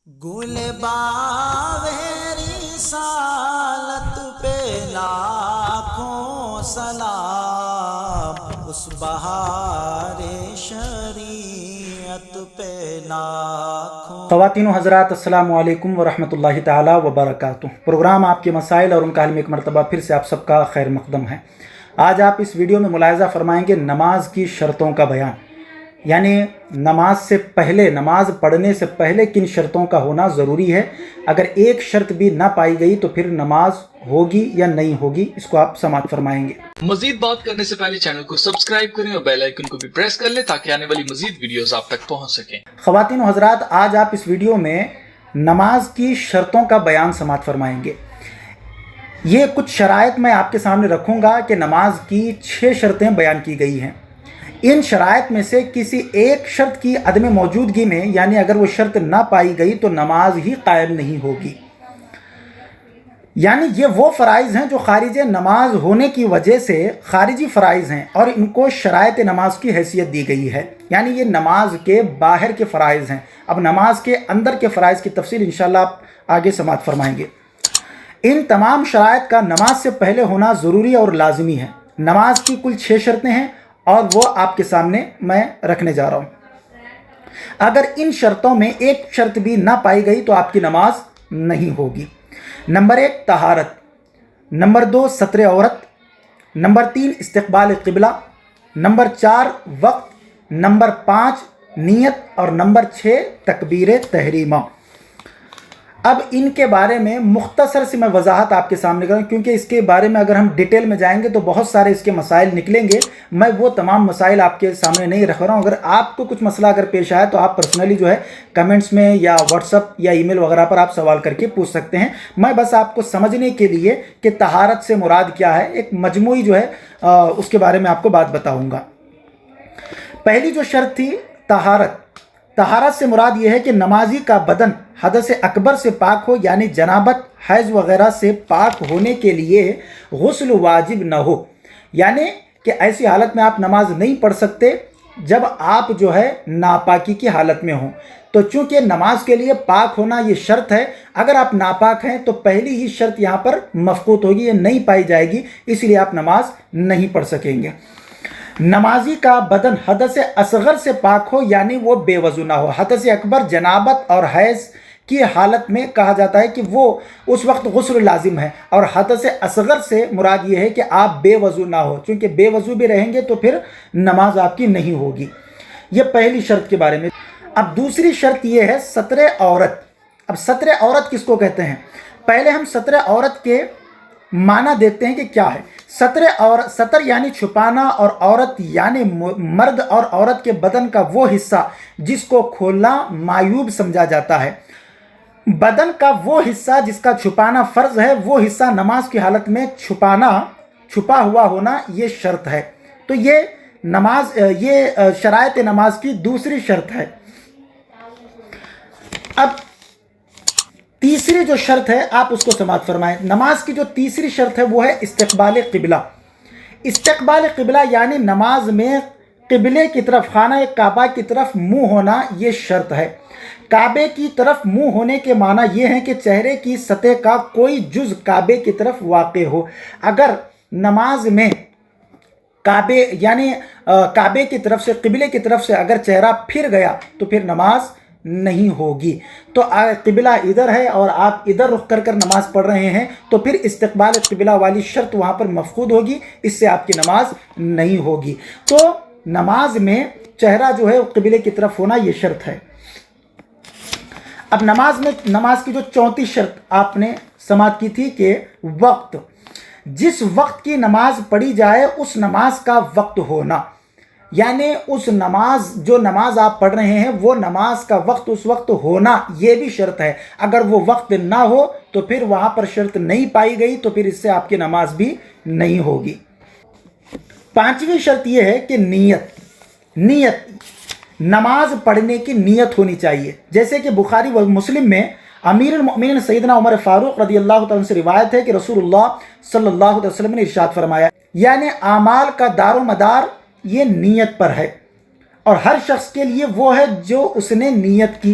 گل باوری سالت پہ لاکھوں سلام، اس بہار شریعت پہ لاکھوں۔ خواتین و حضرات، السلام علیکم ورحمۃ اللہ تعالی وبرکاتہ۔ پروگرام آپ کے مسائل اور ان کا حل میں ایک مرتبہ پھر سے آپ سب کا خیر مقدم ہے۔ آج آپ اس ویڈیو میں ملاحظہ فرمائیں گے نماز کی شرطوں کا بیان، یعنی نماز سے پہلے، نماز پڑھنے سے پہلے کن شرطوں کا ہونا ضروری ہے۔ اگر ایک شرط بھی نہ پائی گئی تو پھر نماز ہوگی یا نہیں ہوگی، اس کو آپ سماعت فرمائیں گے۔ مزید بات کرنے سے پہلے چینل کو سبسکرائب کریں اور بیل آئیکن کو بھی پریس کر لیں تاکہ آنے والی مزید ویڈیوز آپ تک پہنچ سکیں۔ خواتین و حضرات، آج آپ اس ویڈیو میں نماز کی شرطوں کا بیان سماعت فرمائیں گے۔ یہ کچھ شرائط میں آپ کے سامنے رکھوں گا کہ نماز کی 6 شرطیں بیان کی گئی ہیں۔ ان شرائط میں سے کسی ایک شرط کی عدم موجودگی میں، یعنی اگر وہ شرط نہ پائی گئی تو نماز ہی قائم نہیں ہوگی۔ یعنی یہ وہ فرائض ہیں جو خارج نماز ہونے کی وجہ سے خارجی فرائض ہیں اور ان کو شرائط نماز کی حیثیت دی گئی ہے، یعنی یہ نماز کے باہر کے فرائض ہیں۔ اب نماز کے اندر کے فرائض کی تفصیل انشاءاللہ آپ آگے سماعت فرمائیں گے۔ ان تمام شرائط کا نماز سے پہلے ہونا ضروری اور لازمی ہے۔ نماز کی کل 6 شرطیں ہیں اور وہ آپ کے سامنے میں رکھنے جا رہا ہوں۔ اگر ان شرطوں میں ایک شرط بھی نہ پائی گئی تو آپ کی نماز نہیں ہوگی۔ نمبر 1 طہارت، نمبر 2 ستر عورت، نمبر 3 استقبال قبلہ، نمبر 4 وقت، نمبر 5 نیت اور نمبر 6 تکبیر تحریمہ۔ اب ان کے بارے میں مختصر سے میں وضاحت آپ کے سامنے کروں، کیونکہ اس کے بارے میں اگر ہم ڈیٹیل میں جائیں گے تو بہت سارے اس کے مسائل نکلیں گے۔ میں وہ تمام مسائل آپ کے سامنے نہیں رکھ رہا ہوں۔ اگر آپ کو کچھ مسئلہ اگر پیش آئے تو آپ پرسنلی جو ہے کمنٹس میں یا واٹس ایپ یا ای میل وغیرہ پر آپ سوال کر کے پوچھ سکتے ہیں۔ میں بس آپ کو سمجھنے کے لیے کہ طہارت سے مراد کیا ہے ایک مجموعی جو ہے اس کے بارے میں آپ کو بات بتاؤں گا۔ پہلی جو شرط تھی طہارت، طہارت سے مراد یہ ہے کہ نمازی کا بدن حدث اکبر سے پاک ہو، یعنی جنابت، حیض وغیرہ سے پاک ہونے کے لیے غسل واجب نہ ہو، یعنی کہ ایسی حالت میں آپ نماز نہیں پڑھ سکتے جب آپ جو ہے ناپاکی کی حالت میں ہوں۔ تو چونکہ نماز کے لیے پاک ہونا یہ شرط ہے، اگر آپ ناپاک ہیں تو پہلی ہی شرط یہاں پر مفقود ہوگی، یہ نہیں پائی جائے گی، اس لیے آپ نماز نہیں پڑھ سکیں گے۔ نمازی کا بدن حدث اصغر سے پاک ہو، یعنی وہ بے وضو نہ ہو۔ حدث اکبر جنابت اور حیض کی حالت میں کہا جاتا ہے کہ وہ اس وقت غسل لازم ہے، اور حدث اصغر سے مراد یہ ہے کہ آپ بے وضو نہ ہو، چونکہ بے وضو بھی رہیں گے تو پھر نماز آپ کی نہیں ہوگی۔ یہ پہلی شرط کے بارے میں۔ اب دوسری شرط یہ ہے ستر عورت۔ اب ستر عورت کس کو کہتے ہیں؟ پہلے ہم ستر عورت کے معنی دیکھتے ہیں کہ کیا ہے۔ ستر یعنی چھپانا، اور عورت یعنی مرد اور عورت کے بدن کا وہ حصہ جس کو کھولنا معیوب سمجھا جاتا ہے۔ بدن کا وہ حصہ جس کا چھپانا فرض ہے، وہ حصہ نماز کی حالت میں چھپا ہوا ہونا یہ شرط ہے۔ تو یہ شرائط نماز کی دوسری شرط ہے۔ اب تیسری جو شرط ہے آپ اس کو سماعت فرمائیں۔ نماز کی جو تیسری شرط ہے وہ ہے استقبال قبلہ۔ استقبال قبلہ یعنی نماز میں قبلے کی طرف، خانہ کعبہ کی طرف منہ ہونا یہ شرط ہے۔ کعبے کی طرف منہ ہونے کے معنی یہ ہے کہ چہرے کی سطح کا کوئی جز کعبے کی طرف واقع ہو۔ اگر نماز میں کعبے کی طرف سے، قبلے کی طرف سے اگر چہرہ پھر گیا تو پھر نماز نہیں ہوگی۔ تو قبلہ ادھر ہے اور آپ ادھر رخ کر نماز پڑھ رہے ہیں تو پھر استقبال قبلہ والی شرط وہاں پر مفقود ہوگی، اس سے آپ کی نماز نہیں ہوگی۔ تو نماز میں چہرہ جو ہے قبلے کی طرف ہونا یہ شرط ہے۔ اب نماز کی جو چوتھی شرط آپ نے سماعت کی تھی کہ وقت، جس وقت کی نماز پڑھی جائے اس نماز کا وقت ہونا، یعنی جو نماز آپ پڑھ رہے ہیں وہ نماز کا وقت اس وقت ہونا یہ بھی شرط ہے۔ اگر وہ وقت نہ ہو تو پھر وہاں پر شرط نہیں پائی گئی تو پھر اس سے آپ کی نماز بھی نہیں ہوگی۔ پانچویں شرط یہ ہے کہ نیت، نماز پڑھنے کی نیت ہونی چاہیے، جیسے کہ بخاری و مسلم میں امیر المؤمنین سیدنا عمر فاروق رضی اللہ تعالیٰ عنہ سے روایت ہے کہ رسول اللہ صلی اللہ علیہ وسلم نے ارشاد فرمایا، یعنی اعمال کا دار و مدار یہ نیت پر ہے، اور ہر شخص کے لیے وہ ہے جو اس نے نیت کی۔